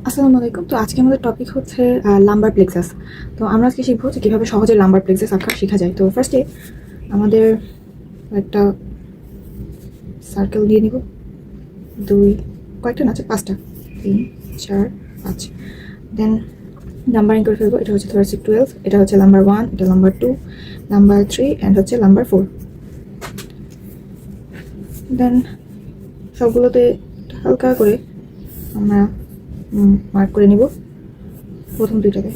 আসসালামু আলাইকুম। তো আজকে আমাদের টপিক হচ্ছে লাম্বার প্লেক্সাস। তো আমরা আজকে শিখবো যে কীভাবে সহজে লাম্বার প্লেক্সাস আঁকা শেখা যায়। তো ফার্স্টে আমাদের একটা সার্কেল দিয়ে নিব, কয়েকটা না আছে, 5টা, 3, 4, 5। দেন নাম্বারিং করে ফেলবো। এটা হচ্ছে থোরাসিক 12, এটা হচ্ছে নাম্বার 1, এটা নাম্বার 2, নাম্বার 3 অ্যান্ড হচ্ছে নাম্বার 4। দেন সবগুলোতে হালকা করে আমরা মার্ক করে নিব প্রথম দুইটাতে।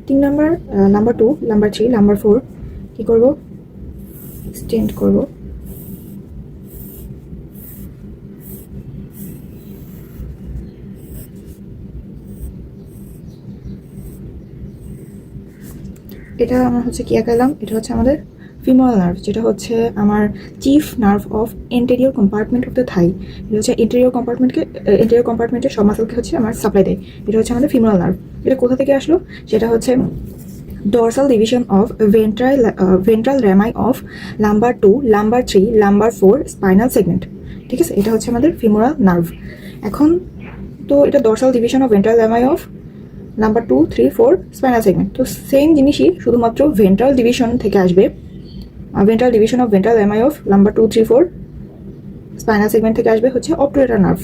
3 নাম্বার, নাম্বার 2, নাম্বার 3, নাম্বার 4 কী করব, এক্সটেন্ড করব। এটা আমরা হচ্ছে কি আঁকালাম, এটা হচ্ছে আমাদের ফিমোরাল নার্ভ, যেটা হচ্ছে আমার chief nerve of anterior compartment of the thigh. এটা হচ্ছে এন্টেরিয়র কম্পার্টমেন্টের সব মাসেলকে হচ্ছে আমার সাপ্লাই দেয়। এটা হচ্ছে আমাদের ফিমোরাল নার্ভ। এটা কোথা থেকে আসলো, সেটা হচ্ছে dorsal division of ventral rami of lumbar 2, lumbar 3, lumbar 4 spinal segment। ঠিক আছে, এটা হচ্ছে আমাদের ফিমোরাল নার্ভ। এখন তো এটা dorsal division of ventral rami of number 2, 3, 4 spinal segment. তো সেম জিনিসই শুধুমাত্র ভেন্ট্রাল ডিভিশন থেকে আসবে। Ventral division of ventral MI of number 2, 3, 4 spinal segment থেকে আসবে হচ্ছে অবটুরেটর নার্ভ।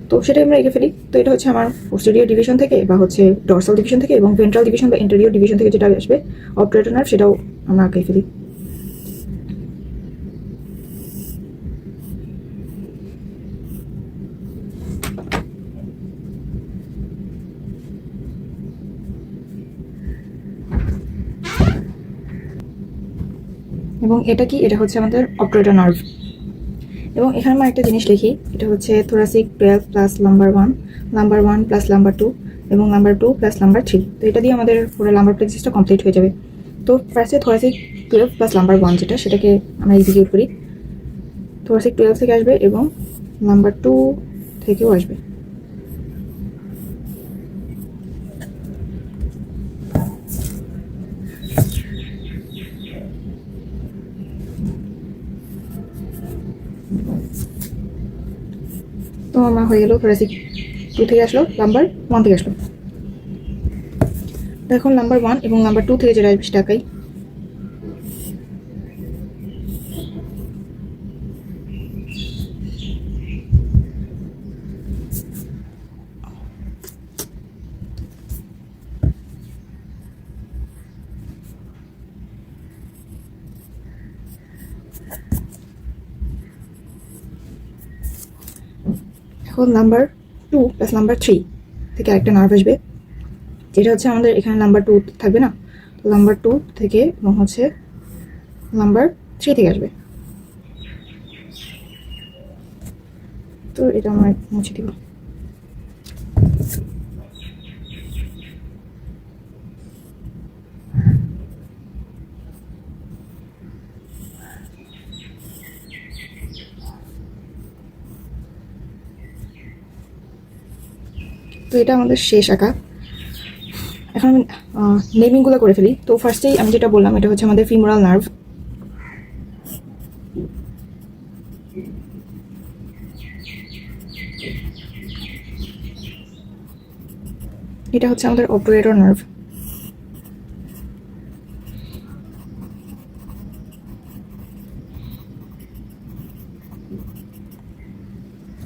তো সেটাই আমরা এঁকে ফেলি। তো এটা হচ্ছে আমার পোস্টেরিয়র ডিভিশন থেকে বা হচ্ছে ডরসাল ডিভিশন থেকে, এবং ভেন্ট্রাল ডিভিশন বা ইন্টেরিয়র ডিভিশন থেকে যেটা আসবে অবটুরেটর নার্ভ, সেটাও আমরা এঁকে ফেলি। এবং এটা কি, এটা হচ্ছে আমাদের অবটুরেটর নার্ভ। এবং এখানে আমরা একটা জিনিস লিখি, এটা হচ্ছে thoracic 12 plus number 1, number 1 plus number 2 এবং নাম্বার 2 প্লাস নাম্বার 3। তো এটা দিয়ে আমাদের পুরো লাম্বার প্লেক্সাসটা কমপ্লিট হয়ে যাবে। তো ফার্স্টে থোরাসিক 12 প্লাস নাম্বার 1 যেটা, সেটাকে আমরা এক্সিকিউট করি। থোরাসিক 12 থেকে আসবে এবং নাম্বার 2 থেকেও আসবে। তো আমার হয়ে গেল থোরাসিক 2 থেকে আসলো, নাম্বার 1 থেকে আসলো। এখন নাম্বার 1 এবং নাম্বার 2 থেকে যেটা আসবে সেটা আঁকাই। এখন নাম্বার 2 প্লাস নাম্বার 3 থেকে আরেকটা নার্ভ আসবে, যেটা হচ্ছে আমাদের এখানে নাম্বার 2 থাকবে না, তো নাম্বার 2 থেকে এবং হচ্ছে নাম্বার 3 থেকে আসবে। তো এটা আমরা মুছে দিব। তো এটা আমাদের শেষ আঁকা। এখন আমি নেমিংগুলো করে ফেলি। তো ফার্স্টেই আমি যেটা বললাম, এটা হচ্ছে আমাদের ফিমোরাল নার্ভ। এটা হচ্ছে আমাদের অবটুরেটর নার্ভ।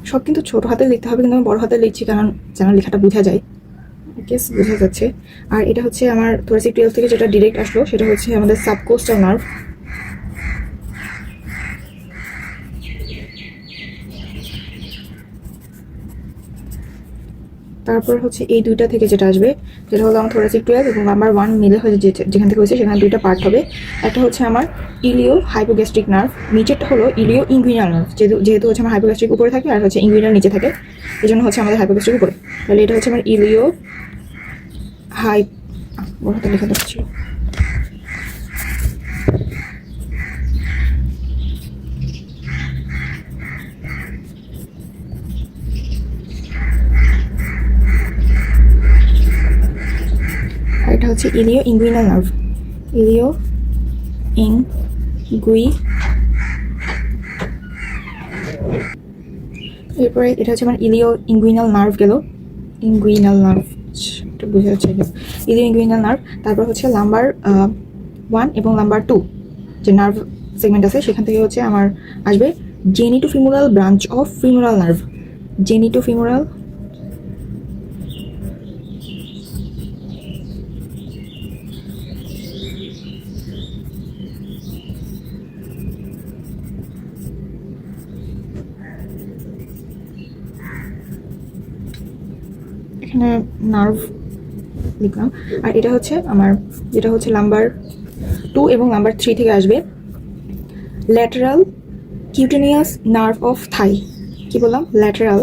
সব কিন্তু ছোট হাতে লিখতে হবে, কিন্তু আমি বড় হাতে লিখছি কারণ যেন লেখাটা বোঝা যায়। গেস বোঝা যাচ্ছে। আর এটা হচ্ছে আমার থোরাসিক 12 থেকে যেটা ডিরেক্ট আসলো, সেটা হচ্ছে আমাদের সাবকোস্টাল নার্ভ। তারপর হচ্ছে এই দুইটা থেকে যেটা আসবে, যেটা হলো আমার থোরাসিক 12 এবং নাম্বার 1 মিলে হয়ে যেখান থেকে হয়েছে সেখানে দুইটা পার্ট হবে। একটা হচ্ছে আমার ইলিও হাইপোগ্যাস্ট্রিক নার্ভ, নিচেরটা হলো ইলিও ইনগুইনাল নার্ভ। যেহেতু হচ্ছে আমার হাইপোগ্যাস্ট্রিক উপরে থাকে আর হচ্ছে ইনগুইনাল নিচে থাকে, এই জন্য হচ্ছে আমাদের হাইপোগ্যাস্ট্রিক উপরে। তাহলে এটা হচ্ছে আমার ইলিও বড় হাতে লেখা দরকার ছিল। আর এটা হচ্ছে ইলিও ইনগুইনাল নার্ভ, ইলিও ইনগুই। এরপরে এটা হচ্ছে আমার ইলিও ইনগুইনাল নার্ভ গেল। ইনগুইনাল নার্ভ, এটা বোঝা যাচ্ছে, ইলিও ইনগুইনাল নার্ভ। তারপর হচ্ছে লাম্বার 1 এবং লাম্বার 2 যে নার্ভ সেগমেন্ট আছে সেখান থেকে হচ্ছে আমার আসবে জেনিটোফিমোরাল ব্রাঞ্চ অফ ফিমোরাল নার্ভ। জেনিটোফিমোরাল এখানে নার্ভ লিখলাম। আর এটা হচ্ছে আমার যেটা হচ্ছে লাম্বার 2 এবং লাম্বার 3 থেকে আসবে ল্যাটেরাল কিউটেনিয়াস নার্ভ অফ থাই। কি বললাম? ল্যাটেরাল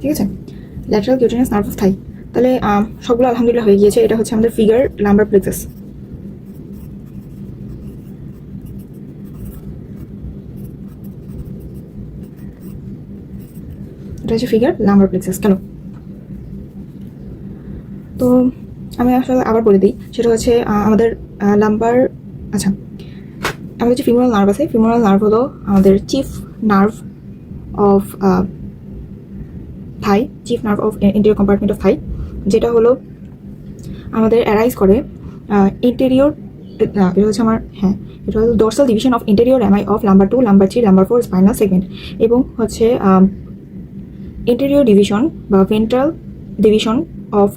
ঠিক আছে, ল্যাটারাল কিউটেনিয়াস নার্ভ অফ থাই। তাহলে সবগুলো আলহামদুলিল্লাহ হয়ে গিয়েছে। এটা হচ্ছে আমাদের ফিগার লাম্বার প্লেক্সাস। এটা হচ্ছে ফিগার লাম্বার প্লেক্সাস। কেন? তো আমি আসলে আবার বলে দিই, সেটা হচ্ছে আমাদের লাম্বার, আচ্ছা আমাদের যে ফিমোরাল নার্ভ আছে, ফিমোরাল নার্ভ হলো আমাদের chief nerve of thigh, chief nerve of anterior compartment of thigh, যেটা হলো আমাদের অ্যারাইজ করে ইন্টেরিয়র, এটা হচ্ছে আমার, হ্যাঁ এটা হলো dorsal division of interior MI of lumbar 2, lumbar 3, lumbar 4 spinal segment, এবং হচ্ছে ইন্টেরিয়র ডিভিশন বা ventral division of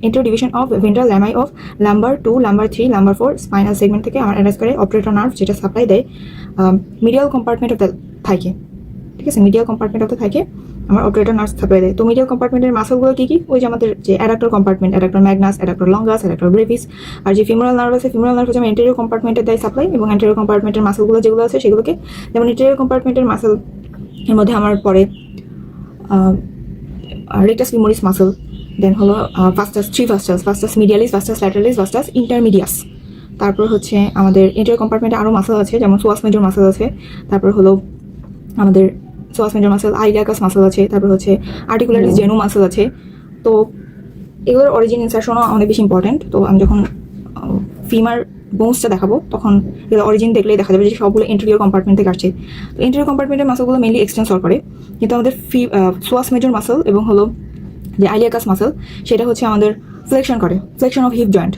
interior division of ventral MI of lumbar 2, lumbar 3, lumbar 4 spinal segment থেকে আমার অ্যারাইজ করে অপারেটর নার্ভ, যেটা সাপ্লাই দেয় medial compartment of the থাইকে। ঠিক আছে, মিডিয়াল কম্পার্টমেন্ট অফ দ্য থাইকে আমার অপারেটর নার্ভ সাপ্লাই দেয়। তো মিডিয়াল কম্পার্টমেন্টের মাসলগুলো কি কি? ওই যে আমাদের যে adductor compartment, adductor magnus, adductor longus, adductor brevis. আর যে ফিমোরাল নার্ভ আছে, ফিমোরাল নার্ভ হচ্ছে আমার এন্টেরিয়র কম্পার্টমেন্টে দেয় সাপ্লাই, এবং এন্টেরিয়র কম্পার্টমেন্টের মাসলগুলো যেগুলো আছে সেগুলোকে, যেমন এন্টেরিয়র কম্পার্টমেন্টের মাসল এর মধ্যে আমার পরে রেক্টাস ফিমোরিস মাসল, দেন হলো ভাস্টাস, থ্রি ভাস্টাস, ভাস্টাস মিডিয়ালিস, ভাস্টাস ল্যাটারালিস, ভাস্টাস ইন্টারমিডিয়াস। তারপর হচ্ছে আমাদের এন্টেরিয়র কম্পার্টমেন্টে আরও মাসল আছে, যেমন সোয়াস মেজর মাসল আছে, তারপর হলো আমাদের সোয়াস মেজর মাসল, আইলিয়াকাস মাসল আছে, তারপর হচ্ছে আর্টিকুলারিস জেনু মাসল আছে। তো এগুলোর অরিজিন ইনসারশনও অনেক বেশি ইম্পর্টেন্ট। তো আমি যখন ফিমার বোনসটা দেখাবো তখন এগুলো অরিজিন দেখলেই দেখা যাবে যে সবগুলো ইন্টেরিয়র কম্পার্টমেন্ট থেকে আসছে। তো ইন্টেরিয়র কম্পার্টমেন্টের মাসলগুলো মেনলি এক্সটেন্সর করে, কিন্তু আমাদের সোয়াস মেজর মাসল এবং হলো যে আইলিয়াকাস মাসল সেটা হচ্ছে আমাদের ফ্লেকশন করে, ফ্লেকশন অফ হিপ জয়েন্ট।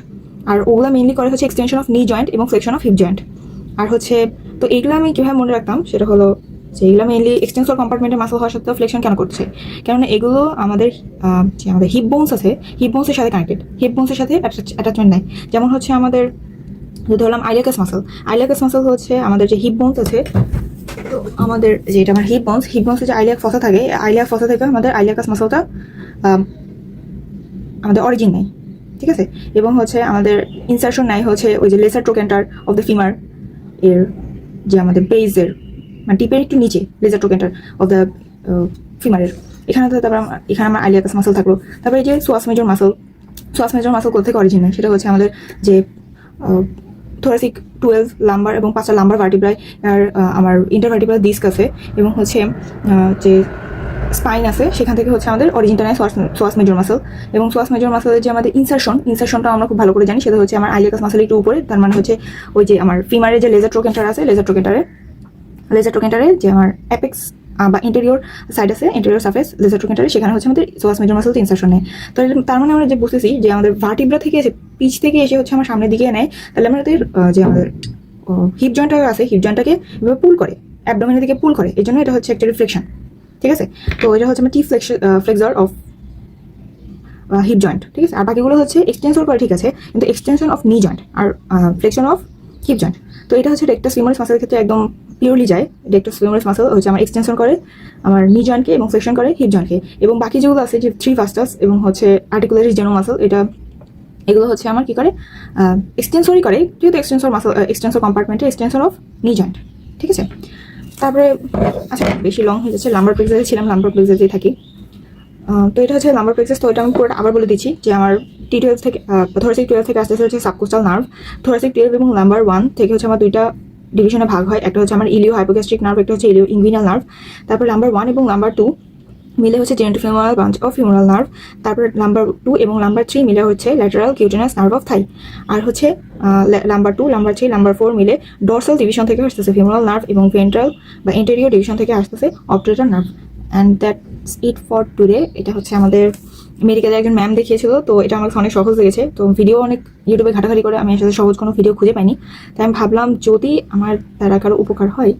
আর ওগুলো মেনলি করে হচ্ছে এক্সটেনশন অফ নি জয়েন্ট এবং ফ্লেকশন অফ হিপ জয়েন্ট। আর হচ্ছে তো এইগুলো আমি কীভাবে মনে রাখতাম সেটা হলো যে এগুলো মেনলি এক্সটেন্সর কম্পার্টমেন্টের মাসল হওয়ার সত্ত্বেও ফ্লেকশন কেন করছে, কেননা এগুলো আমাদের যে আমাদের হিপ বোনস আছে, হিপ বোনসের সাথে কানেক্টেড, হিপ বোনসের সাথে অ্যাটাচমেন্ট নাই। যেমন হচ্ছে আমাদের ধরলাম আইলিয়াকাস মাসল, আইলিয়াকাস মাসল হচ্ছে আমাদের যে হিপ বোনস আছে, তো আমাদের যেটা আমার হিপ বোনসে যে আইলিয়াক ফসা থাকে, আইলিয়াক ফসা থেকে আমাদের আইলিয়াকাস মাসলটা আমাদের অরিজিন নেই। ঠিক আছে, এবং হচ্ছে আমাদের ইনসারশন নাই হচ্ছে ওই যে লেসার ট্রোকেন্টার অফ দ্য ফিমার এর যে আমাদের বেজের মানে টিপের একটু নিচে লেসার ট্রোকেন্টার অফ দ্য ফিমারের, এখানে তো তারপর এখানে আমার আইলিয়াকাস মাসল থাকলো। তারপরে এই যে সোয়াস মেজর মাসল, সোয়াস মেজর মাসল কোথা থেকে অরিজিন নেই, সেটা হচ্ছে আমাদের যে থোরাসিক 12 লাম্বার এবং 5টা লাম্বার ভার্টিব্রায় আর আমার ইন্টারভার্টিব্রাল ডিস্ক আছে, এবং হচ্ছে যে স্পাইন আছে, সেখান থেকে হচ্ছে আমাদের অরিজিনটা নেয় সোয়াস মেজর মাসল। এবং সোয়াস মেজর মাসলের যে আমাদের ইনসারশনটা আমরা খুব ভালো করে জানি, সেটা হচ্ছে আমার আইলিয়াকাস মাসল একটু উপরে, তার মানে হচ্ছে ওই যে আমার ফিমারের যে লেজার ট্রোকেন্টার আছে, লেজার ট্রোকেন্টারে যে আমার অ্যাপেক্স বা ইন্টেরিয়র সাইড আছে, ইন্টেরিয়র সারফেস লেজার ট্রোকেন্টারে, সেখানে হচ্ছে আমাদের সোয়াস মেজর মাসল ইনসারশন নেয়। তো তার মানে আমরা যে বুঝতেছি যে আমাদের ভার্টিব্রা থেকে এসে পিচ থেকে এসে হচ্ছে আমার সামনের দিকে নেয়, তাহলে আমাদের যে আমাদের হিপ জয়েন্টটা আছে, হিপ জয়েন্টটাকে এভাবে পুল করে, অ্যাবডোমেনের দিকে পুল করে, এই জন্য এটা হচ্ছে একটা রিফ্লেকশন। ঠিক আছে, তো এটা হচ্ছে আমার টি ফ্লেক্সর অফ হিপ জয়েন্ট। ঠিক আছে, আর বাকিগুলো হচ্ছে এক্সটেনশন করে, ঠিক আছে, কিন্তু এক্সটেনশন অফ নি জয়েন্ট আর ফ্লেকশন অফ হিপ জয়েন্ট। তো এটা হচ্ছে রেক্টাস ফিমোরিস মাসলের ক্ষেত্রে একদম পিওরলি যায়। রেক্টাস ফিমোরিস মাসল হচ্ছে আমার এক্সটেনশন করে আমার নি জয়েন্টকে এবং ফ্লেকশন করে হিপ জয়েন্টকে, এবং বাকি যেগুলো আছে যে থ্রি ভাস্টাস এবং হচ্ছে আর্টিকুলারিস জেনো মাসল, এগুলো হচ্ছে আমার কি করে এক্সটেনসরই করে, যেহেতু এক্সটেনসর কম্পার্টমেন্টে এক্সটেনসর অফ নি জয়েন্ট। ঠিক আছে, তারপরে আচ্ছা বেশি লং হয়ে যাচ্ছে, লাম্বার প্লেক্সাসে ছিলাম, লাম্বার প্লেক্সাসেই থাকি। তো এটা হচ্ছে লাম্বার প্লেক্সাস। তো এটা আমি পুরোটা আবার বলে দিচ্ছি যে আমার T12 থেকে থোরাসিক 12 থেকে আস্তে আস্তে হচ্ছে সাবকোস্টাল নার্ভ, থোরাসিক 12 এবং লাম্বার 1 থেকে হচ্ছে আমার দুইটা ডিভিশনে ভাগ হয়, একটা হচ্ছে আমার ইলিও হাইপোগ্যাস্ট্রিক নার্ভ, একটা হচ্ছে ইলিও ইনগুইনাল নার্ভ। তারপর লাম্বার 1 এবং লাম্বার 2 মিলে হচ্ছে জেনিটোফিমোরাল ব্রাঞ্চ অফ ফিমোরাল নার্ভ। তারপর নাম্বার 2 এবং নাম্বার 3 মিলে হচ্ছে ল্যাটারাল কিউটেনাস নার্ভ অফ থাই। আর হচ্ছে নাম্বার 2, নাম্বার 3, নাম্বার 4 মিলে ডরসাল ডিভিশন থেকে আসতেছে ফিমোরাল নার্ভ এবং ভেন্ট্রাল বা এন্টেরিয়র ডিভিশন থেকে আসতেছে obturator nerve. And that's it for today. এটা হচ্ছে আমাদের মেডিকেলে একজন ম্যাম দেখিয়েছিল, তো এটা আমার কাছে অনেক সহজ লেগেছে। তো ভিডিও অনেক ইউটিউবে ঘাটাঘাটি করে আমি আসলে সহজ কোনো ভিডিও খুঁজে পাইনি, তাই আমি ভাবলাম যদি আমার দ্বারা কারো উপকার হয়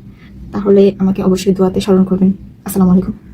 তাহলে আমাকে অবশ্যই দোয়াতে স্মরণ করবেন। আসসালামু আলাইকুম।